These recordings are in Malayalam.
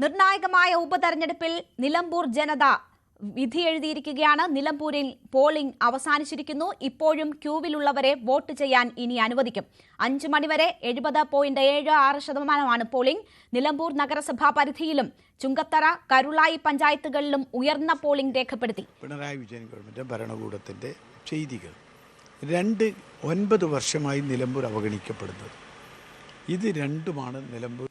നിർണായകമായ ഉപതെരഞ്ഞെടുപ്പിൽ നിലമ്പൂർ ജനത വിധി എഴുതിയിരിക്കുകയാണ്. നിലമ്പൂരിൽ പോളിംഗ് അവസാനിച്ചിരിക്കുന്നു. ഇപ്പോഴും ക്യൂവിലുള്ളവരെ വോട്ട് ചെയ്യാൻ ഇനി അനുവദിക്കും. 5 മണിവരെ 70.76% പോളിംഗ്. നിലമ്പൂർ നഗരസഭാ പരിധിയിലും ചുങ്കത്തറ, കരുളായി പഞ്ചായത്തുകളിലും ഉയർന്ന പോളിംഗ് രേഖപ്പെടുത്തി. പിണറായി വിജയൻ ഗവൺമെന്റ് ഭരണകൂടത്തിന്റെ ചെയ്തികൾ 9 വർഷമായി നിലമ്പൂർ അവഗണിക്കപ്പെടുന്നത്. ഇത് രണ്ടുമാണ് നിലമ്പൂർ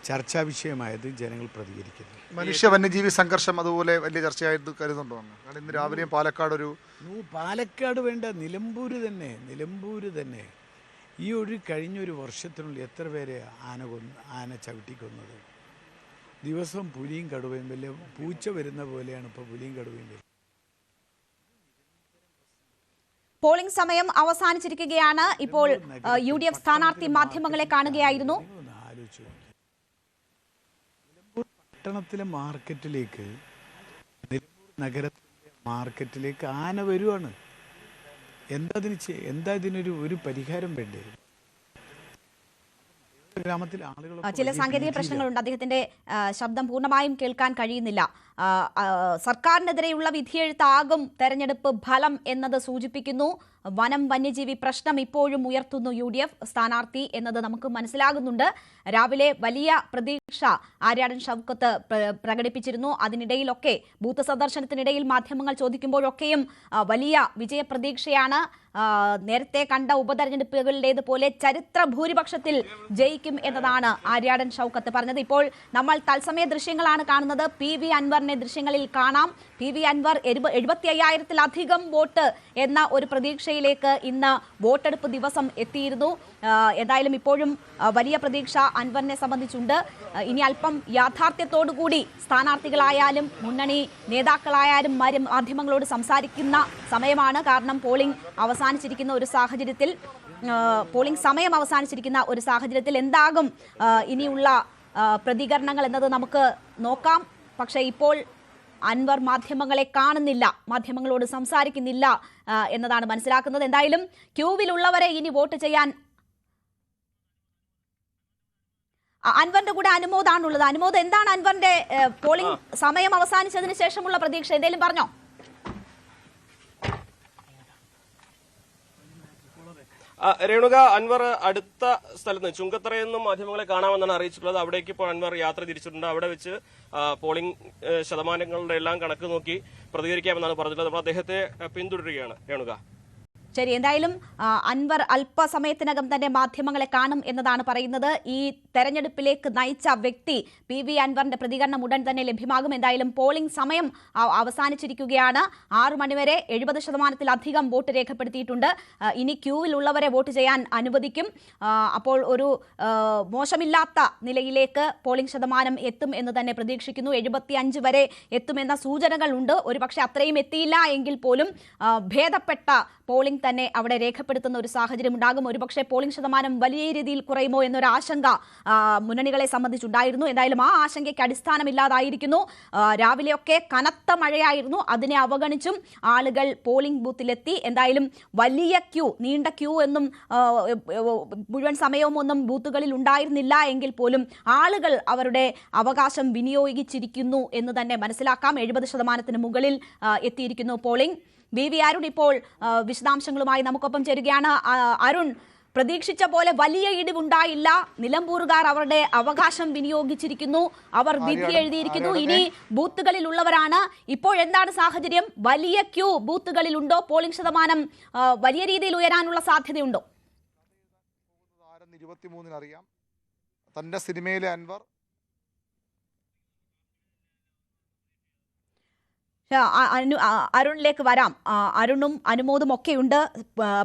ചർച്ചാ വിഷയമായത്. ജനങ്ങൾ പ്രതികരിക്കുന്നു. മനുഷ്യ വന്യജീവി സംഘർഷം അതുപോലെ വലിയ ചർച്ചയായിട്ട് കരുതുന്നുണ്ടോ? ഇന്ന് രാവിലെയും പാലക്കാട് വേണ്ട, നിലമ്പൂര് തന്നെ ഈ കഴിഞ്ഞൊരു വർഷത്തിനുള്ളിൽ എത്ര പേരെ ആന ചവിട്ടിക്കൊന്നത്. ദിവസവും പുലിയും കടുവയും വലിയ പൂച്ച വരുന്ന പോലെയാണ് ഇപ്പോൾ പുലിയും കടുവയും. പോളിംഗ് സമയം അവസാനിച്ചിരിക്കുകയാണ്. ഇപ്പോൾ UDF സ്ഥാനാർത്ഥി മാധ്യമങ്ങളെ കാണുകയായിരുന്നു. പട്ടണത്തിലെ മാർക്കറ്റിലേക്ക്, നഗരത്തിലെ മാർക്കറ്റിലേക്ക് ആന വരുവാണ്. എന്താ ഇതിനൊരു പരിഹാരം വേണ്ടേ? ഗ്രാമത്തിൽ ആളുകൾ ചില സാങ്കേതിക പ്രശ്നങ്ങളുണ്ട്. അദ്ദേഹത്തിന്റെ ശബ്ദം പൂർണ്ണമായും കേൾക്കാൻ കഴിയുന്നില്ല. സർക്കാരിനെതിരെയുള്ള വിധിയെഴുത്താകും തെരഞ്ഞെടുപ്പ് ഫലം എന്നത് സൂചിപ്പിക്കുന്നു. വനം വന്യജീവി പ്രശ്നം ഇപ്പോഴും ഉയർത്തുന്നു UDF സ്ഥാനാർത്ഥി എന്നത് നമുക്ക് മനസ്സിലാകുന്നുണ്ട്. രാവിലെ വലിയ പ്രതീക്ഷ ആര്യാടൻ ഷൗക്കത്ത് പ്രകടിപ്പിച്ചിരുന്നു. അതിനിടയിലൊക്കെ ബൂത്ത് സന്ദർശനത്തിനിടയിൽ മാധ്യമങ്ങൾ ചോദിക്കുമ്പോഴൊക്കെയും വലിയ വിജയപ്രതീക്ഷയാണ്. നേരത്തെ കണ്ട ഉപതെരഞ്ഞെടുപ്പുകളിലേതുപോലെ ചരിത്ര ഭൂരിപക്ഷത്തിൽ ജയിക്കും എന്നതാണ് ആര്യാടൻ ഷൗക്കത്ത് പറഞ്ഞത്. ഇപ്പോൾ നമ്മൾ തത്സമയ ദൃശ്യങ്ങളാണ് കാണുന്നത്. PV അൻവറിനെ ദൃശ്യങ്ങളിൽ കാണാം. PV അൻവർ 75,000-ലധികം വോട്ട് എന്ന ഒരു പ്രതീക്ഷയിലേക്ക് ഇന്ന് വോട്ടെടുപ്പ് ദിവസം എത്തിയിരുന്നു. എന്തായാലും ഇപ്പോഴും വലിയ പ്രതീക്ഷ അൻവറിനെ സംബന്ധിച്ചുണ്ട്. ഇനി അല്പം യാഥാർത്ഥ്യത്തോടുകൂടി സ്ഥാനാർത്ഥികളായാലും മുന്നണി നേതാക്കളായാലും മാധ്യമങ്ങളോട് സംസാരിക്കുന്ന സമയമാണ്. കാരണം പോളിംഗ് അവസാനിച്ചിരിക്കുന്ന ഒരു സാഹചര്യത്തിൽ എന്താകും ഇനിയുള്ള പ്രതികരണങ്ങൾ എന്നത് നമുക്ക് നോക്കാം. പക്ഷേ ഇപ്പോൾ അൻവർ മാധ്യമങ്ങളെ കാണുന്നില്ല, മാധ്യമങ്ങളോട് സംസാരിക്കുന്നില്ല എന്നതാണ് മനസ്സിലാക്കുന്നത്. എന്തായാലും ക്യൂവിലുള്ളവരെ ഇനി വോട്ട് ചെയ്യാൻ അൻവറിന്റെ കൂടെ അനുമോദാണുള്ളത്. അനുമോദ്, എന്താണ് അൻവറിന്റെ പോളിംഗ് സമയം അവസാനിച്ചതിന് ശേഷമുള്ള പ്രതീക്ഷ? എന്തെങ്കിലും പറഞ്ഞോ? രേണുക, അൻവർ അടുത്ത സ്ഥലത്ത് ചുങ്കത്തറയിൽ നിന്നും മാധ്യമങ്ങളെ കാണാമെന്നാണ് അറിയിച്ചിട്ടുള്ളത്. അവിടേക്ക് ഇപ്പോൾ അൻവർ യാത്ര തിരിച്ചിട്ടുണ്ട്. അവിടെ വെച്ച് പോളിംഗ് ശതമാനങ്ങളുടെ എല്ലാം കണക്ക് നോക്കി പ്രതികരിക്കാമെന്നാണ് പറഞ്ഞിട്ടുള്ളത്. അപ്പോൾ അദ്ദേഹത്തെ പിന്തുടരുകയാണ് രേണുക. ശരി, എന്തായാലും അൻവർ അല്പസമയത്തിനകം തന്നെ മാധ്യമങ്ങളെ കാണും എന്നതാണ് പറയുന്നത്. ഈ തെരഞ്ഞെടുപ്പിലേക്ക് നയിച്ച വ്യക്തി PV അൻവറിന്റെ പ്രതികരണം ഉടൻ തന്നെ ലഭ്യമാകും. എന്തായാലും പോളിംഗ് സമയം അവസാനിച്ചിരിക്കുകയാണ്. 6 മണിവരെ 70%-ലധികം വോട്ട് രേഖപ്പെടുത്തിയിട്ടുണ്ട്. ഇനി ക്യൂവിലുള്ളവരെ വോട്ട് ചെയ്യാൻ അനുവദിക്കും. അപ്പോൾ ഒരു മോശമില്ലാത്ത നിലയിലേക്ക് പോളിംഗ് ശതമാനം എത്തും എന്ന് തന്നെ പ്രതീക്ഷിക്കുന്നു. 75 വരെ എത്തുമെന്ന സൂചനകൾ ഉണ്ട്. ഒരുപക്ഷെ അത്രയും എത്തിയില്ല എങ്കിൽ പോലും ഭേദപ്പെട്ട പോളിംഗ് തന്നെ അവിടെ രേഖപ്പെടുത്തുന്ന ഒരു സാഹചര്യം ഉണ്ടാകും. ഒരുപക്ഷെ പോളിംഗ് ശതമാനം വലിയ രീതിയിൽ കുറയുമോ എന്നൊരു ആശങ്ക മുന്നണികളെ സംബന്ധിച്ചുണ്ടായിരുന്നു. എന്തായാലും ആ ആശങ്കയ്ക്ക് അടിസ്ഥാനമില്ലാതായിരിക്കുന്നു. രാവിലെയൊക്കെ കനത്ത മഴയായിരുന്നു. അതിനെ അവഗണിച്ചും ആളുകൾ പോളിംഗ് ബൂത്തിലെത്തി. എന്തായാലും വലിയ നീണ്ട ക്യൂ എന്നും മുഴുവൻ സമയവും ഒന്നും ബൂത്തുകളിൽ ഉണ്ടായിരുന്നില്ല എങ്കിൽ പോലും ആളുകൾ അവരുടെ അവകാശം വിനിയോഗിച്ചിരിക്കുന്നു എന്ന് തന്നെ മനസ്സിലാക്കാം. 70% മുകളിൽ എത്തിയിരിക്കുന്നു പോളിംഗ്. BV അരുൺ ഇപ്പോൾ വിശദാംശങ്ങളുമായി നമുക്കൊപ്പം ചേരുകയാണ്. അരുൺ, പ്രതീക്ഷിച്ച പോലെ വലിയ ഇടിവുണ്ടായില്ല. നിലമ്പൂരുകാർ അവരുടെ അവകാശം വിനിയോഗിച്ചിരിക്കുന്നു. അവർ വിധി എഴുതിയിരിക്കുന്നു. ഇനി ബൂത്തുകളിൽ ഉള്ളവരാണ്. ഇപ്പോഴെന്താണ് സാഹചര്യം? വലിയ ക്യൂ ബൂത്തുകളിലുണ്ടോ? പോളിംഗ് ശതമാനം വലിയ രീതിയിൽ ഉയരാനുള്ള സാധ്യതയുണ്ടോ? 23 അറിയാം. തന്റെ സിനിമയിലെ അൻവർ അരുണിലേക്ക് വരാം. അരുണും അനുമോദും ഒക്കെയുണ്ട്.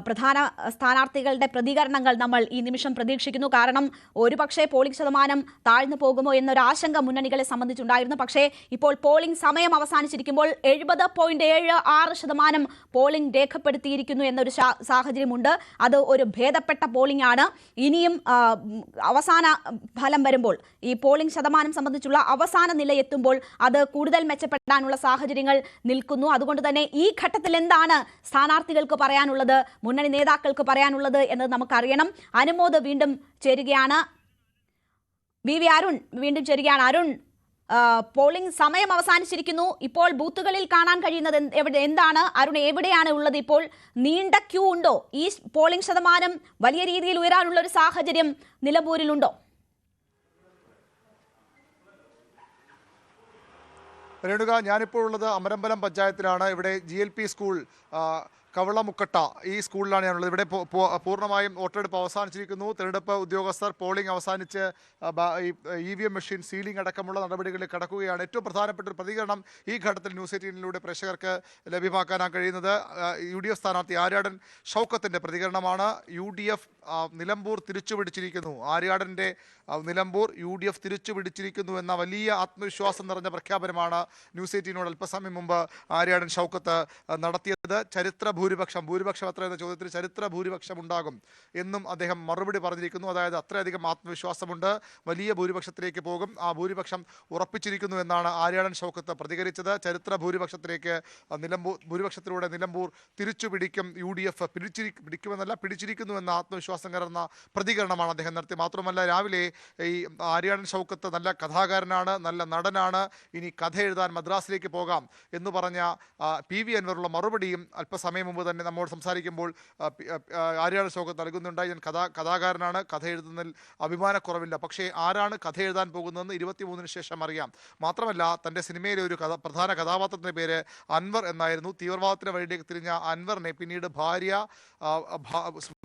പ്രധാന സ്ഥാനാർത്ഥികളുടെ പ്രതികരണങ്ങൾ നമ്മൾ ഈ നിമിഷം പ്രതീക്ഷിക്കുന്നു. കാരണം ഒരുപക്ഷെ പോളിംഗ് ശതമാനം താഴ്ന്നു പോകുമോ എന്നൊരു ആശങ്ക മുന്നണികളെ സംബന്ധിച്ചുണ്ടായിരുന്നു. പക്ഷേ ഇപ്പോൾ പോളിംഗ് സമയം അവസാനിച്ചിരിക്കുമ്പോൾ 70.76% പോളിംഗ് രേഖപ്പെടുത്തിയിരിക്കുന്നു എന്നൊരു സാഹചര്യമുണ്ട്. അത് ഒരു ഭേദപ്പെട്ട പോളിംഗ് ആണ്. ഇനിയും അവസാന ഫലം വരുമ്പോൾ, ഈ പോളിംഗ് ശതമാനം സംബന്ധിച്ചുള്ള അവസാന നില എത്തുമ്പോൾ അത് കൂടുതൽ മെച്ചപ്പെടാനുള്ള സാഹചര്യങ്ങൾ നിൽക്കുന്നു. അതുകൊണ്ട് തന്നെ ഈ ഘട്ടത്തിൽ എന്താണ് സ്ഥാനാർത്ഥികൾക്ക് പറയാനുള്ളത്, മുന്നണി നേതാക്കൾക്ക് പറയാനുള്ളത് എന്നത് നമുക്കറിയണം. അനുമോദ് വീണ്ടും ചേരുകയാണ്. വി അരുൺ വീണ്ടും ചേരുകയാണ്. അരുൺ, പോളിംഗ് സമയം അവസാനിച്ചിരിക്കുന്നു. ഇപ്പോൾ ബൂത്തുകളിൽ കാണാൻ കഴിയുന്നത് എന്താണ്? അരുൺ, എവിടെയാണ് ഉള്ളത് ഇപ്പോൾ? നീണ്ട ക്യൂ ഉണ്ടോ? ഈ പോളിംഗ് ശതമാനം വലിയ രീതിയിൽ ഉയരാനുള്ള ഒരു സാഹചര്യം നിലമ്പൂരിലുണ്ടോ? രേണുക, ഞാനിപ്പോൾ ഉള്ളത് അമരമ്പലം പഞ്ചായത്തിലാണ്. ഇവിടെ GLP സ്കൂൾ കവളമുക്കട്ട ഈ സ്കൂളിലാണ് ഞാനുള്ളത്. ഇവിടെ പൂർണ്ണമായും വോട്ടെടുപ്പ് അവസാനിച്ചിരിക്കുന്നു. തെരഞ്ഞെടുപ്പ് ഉദ്യോഗസ്ഥർ പോളിംഗ് അവസാനിച്ച് EVM മെഷീൻ സീലിംഗ് അടക്കമുള്ള നടപടികളിൽ കടക്കുകയാണ്. ഏറ്റവും പ്രധാനപ്പെട്ട ഒരു പ്രതികരണം ഈ ഘട്ടത്തിൽ ന്യൂസ് 18 പ്രേക്ഷകർക്ക് ലഭ്യമാക്കാനാണ് കഴിയുന്നത്. UDF സ്ഥാനാർത്ഥി ആര്യാടൻ ഷൗക്കത്തിൻ്റെ പ്രതികരണമാണ്. UDF നിലമ്പൂർ തിരിച്ചുപിടിച്ചിരിക്കുന്നു. ആര്യാടൻ്റെ നിലമ്പൂർ UDF തിരിച്ചുപിടിച്ചിരിക്കുന്നു എന്ന വലിയ ആത്മവിശ്വാസം നിറഞ്ഞ പ്രഖ്യാപനമാണ് ന്യൂസ് 18 അല്പസമയം മുമ്പ് ആര്യാടൻ ഷൗക്കത്ത് നടത്തിയത്. ചരിത്ര ഭൂരിപക്ഷം എത്ര എന്ന ചോദ്യത്തിന് ചരിത്ര ഭൂരിപക്ഷം ഉണ്ടാകും എന്നും അദ്ദേഹം മറുപടി പറഞ്ഞിരിക്കുന്നു. അതായത് അത്രയധികം ആത്മവിശ്വാസമുണ്ട്, വലിയ ഭൂരിപക്ഷത്തിലേക്ക് പോകും, ആ ഭൂരിപക്ഷം ഉറപ്പിച്ചിരിക്കുന്നു എന്നാണ് ആര്യാടൻ ഷൗക്കത്ത് പ്രതികരിച്ചത്. ചരിത്ര ഭൂരിപക്ഷത്തിലൂടെ നിലമ്പൂർ തിരിച്ചുപിടിക്കും, UDF പിടിച്ചിരിക്കുന്നു എന്ന ആത്മവിശ്വാസം കലർന്ന പ്രതികരണമാണ് അദ്ദേഹം നടത്തി. മാത്രമല്ല, രാവിലെ ഈ ആര്യാടൻ ഷൗക്കത്ത് നല്ല കഥാകാരനാണ്, നല്ല നടനാണ്, ഇനി കഥ എഴുതാൻ മദ്രാസിലേക്ക് പോകാം എന്ന് പറഞ്ഞ PV അൻവറുള്ള മറുപടിയും അല്പസമയം മുമ്പ് തന്നെ നമ്മോട് സംസാരിക്കുമ്പോൾ ആര്യാടൻ ഷൗക്കത്ത് നൽകുന്നുണ്ടായി. ഞാൻ കഥാകാരനാണ്, കഥ എഴുതുന്നതിൽ അഭിമാനക്കുറവില്ല. പക്ഷേ ആരാണ് കഥ എഴുതാൻ പോകുന്നതെന്ന് 23-ന് ശേഷം അറിയാം. മാത്രമല്ല, തൻ്റെ സിനിമയിലെ ഒരു പ്രധാന കഥാപാത്രത്തിൻ്റെ പേര് അൻവർ എന്നായിരുന്നു. തീവ്രവാദത്തിന് വഴിയിലേക്ക് തിരിഞ്ഞ അൻവറിനെ പിന്നീട് ഭാര്യ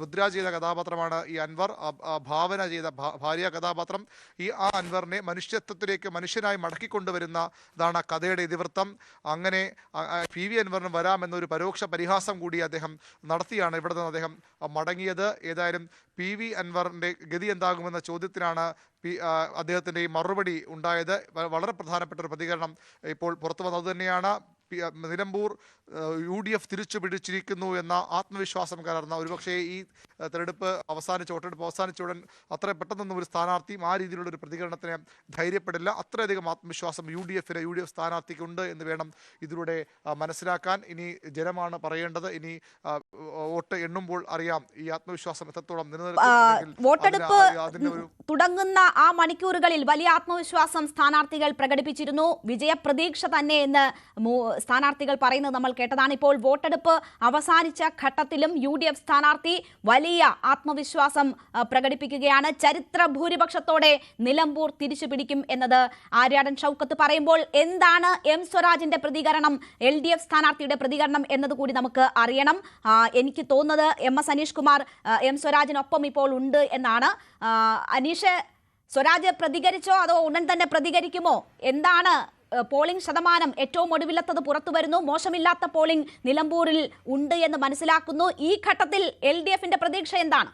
മുദ്ര ചെയ്ത കഥാപാത്രമാണ് ഈ അൻവർ, ഭാവന ചെയ്ത ഭാര്യ കഥാപാത്രം. ആ അൻവറിനെ മനുഷ്യത്വത്തിലേക്ക് മനുഷ്യനായി മടക്കിക്കൊണ്ടുവരുന്ന ഇതാണ് കഥയുടെ ഇതിവൃത്തം. അങ്ങനെ PV അൻവറിന് വരാമെന്നൊരു പരോക്ഷ പരിഹാസം കൂടി അദ്ദേഹം നടത്തിയാണ് ഇവിടെ നിന്ന് അദ്ദേഹം മടങ്ങിയത്. ഏതായാലും PV അൻവറിൻ്റെ ഗതി എന്താകുമെന്ന ചോദ്യത്തിനാണ് അദ്ദേഹത്തിൻ്റെ ഈ മറുപടി ഉണ്ടായത്. വളരെ പ്രധാനപ്പെട്ട ഒരു പ്രതികരണം ഇപ്പോൾ പുറത്തു വന്നത് തന്നെയാണ്. നിലമ്പൂർ UDF തിരിച്ചു പിടിച്ചിരിക്കുന്നു എന്ന ആത്മവിശ്വാസം കലർന്ന, ഒരുപക്ഷേ ഈ വോട്ടെടുപ്പ് അവസാനിച്ച ഉടൻ അത്ര പെട്ടെന്നൊന്നും ഒരു സ്ഥാനാർത്ഥിയും ആ രീതിയിലുള്ള ഒരു പ്രതികരണത്തിന് ധൈര്യപ്പെടില്ല. അത്രയധികം ആത്മവിശ്വാസം UDF സ്ഥാനാർത്ഥിക്കുണ്ട് എന്ന് വേണം ഇതിലൂടെ മനസ്സിലാക്കാൻ. ഇനി ജനമാണ് പറയേണ്ടത്. ഇനി വോട്ട് എണ്ണുമ്പോൾ അറിയാം ഈ ആത്മവിശ്വാസം എത്രത്തോളം വോട്ടെടുപ്പ് തുടങ്ങുന്ന ആ മണിക്കൂറുകളിൽ വലിയ ആത്മവിശ്വാസം സ്ഥാനാർത്ഥികൾ പ്രകടിപ്പിച്ചിരുന്നു. വിജയപ്രതീക്ഷ തന്നെ എന്ന് സ്ഥാനാർത്ഥികൾ പറയുന്നത് നമ്മൾ കേട്ടതാണ്. ഇപ്പോൾ വോട്ടെടുപ്പ് അവസാനിച്ച ഘട്ടത്തിലും UDF സ്ഥാനാർത്ഥി വലിയ ആത്മവിശ്വാസം പ്രകടിപ്പിക്കുകയാണ്. ചരിത്ര ഭൂരിപക്ഷത്തോടെ നിലമ്പൂർ തിരിച്ചുപിടിക്കും എന്നത് ആര്യാടൻ ഷൗക്കത്ത് പറയുമ്പോൾ എന്താണ് M സ്വരാജിന്റെ പ്രതികരണം, LDF സ്ഥാനാർത്ഥിയുടെ പ്രതികരണം എന്നതുകൂടി നമുക്ക് അറിയണം. എനിക്ക് തോന്നുന്നത് MS അനീഷ് കുമാർ M സ്വരാജിനൊപ്പം ഇപ്പോൾ ഉണ്ട് എന്നാണ്. അനീഷ്, സ്വരാജ് പ്രതികരിച്ചോ അതോ ഉടൻ തന്നെ പ്രതികരിക്കുമോ? എന്താണ് പോളിംഗ് ശതമാനം? ഏറ്റവും ഒടുവിലത്തത് പുറത്തു വരുന്നു. മോശമില്ലാത്ത പോളിംഗ് നിലമ്പൂരിൽ ഉണ്ട് എന്ന് മനസ്സിലാക്കുന്നു. ഈ ഘട്ടത്തിൽ LDFന്റെ പ്രതീക്ഷ എന്താണ്?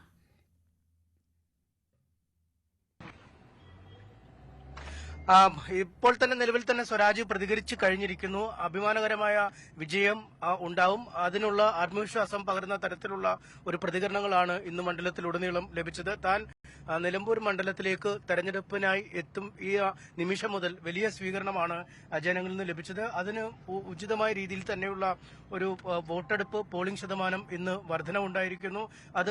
ഇപ്പോൾ തന്നെ നിലവിൽ തന്നെ സ്വരാജ് പ്രതികരിച്ചു കഴിഞ്ഞിരിക്കുന്നു. അഭിമാനകരമായ വിജയം ഉണ്ടാവും, അതിനുള്ള ആത്മവിശ്വാസം പകരുന്ന തരത്തിലുള്ള ഒരു പ്രതികരണങ്ങളാണ് ഇന്ന് മണ്ഡലത്തിലുടനീളം ലഭിച്ചത്. താൻ നിലമ്പൂർ മണ്ഡലത്തിലേക്ക് തെരഞ്ഞെടുപ്പിനായി എത്തും ഈ നിമിഷം മുതൽ വലിയ സ്വീകരണമാണ് ജനങ്ങളിൽ നിന്ന് ലഭിച്ചത്. അതിന് ഉചിതമായ രീതിയിൽ തന്നെയുള്ള ഒരു വോട്ടെടുപ്പ് പോളിംഗ് ശതമാനം ഇന്ന് വർധനവുണ്ടായിരിക്കുന്നു. അത്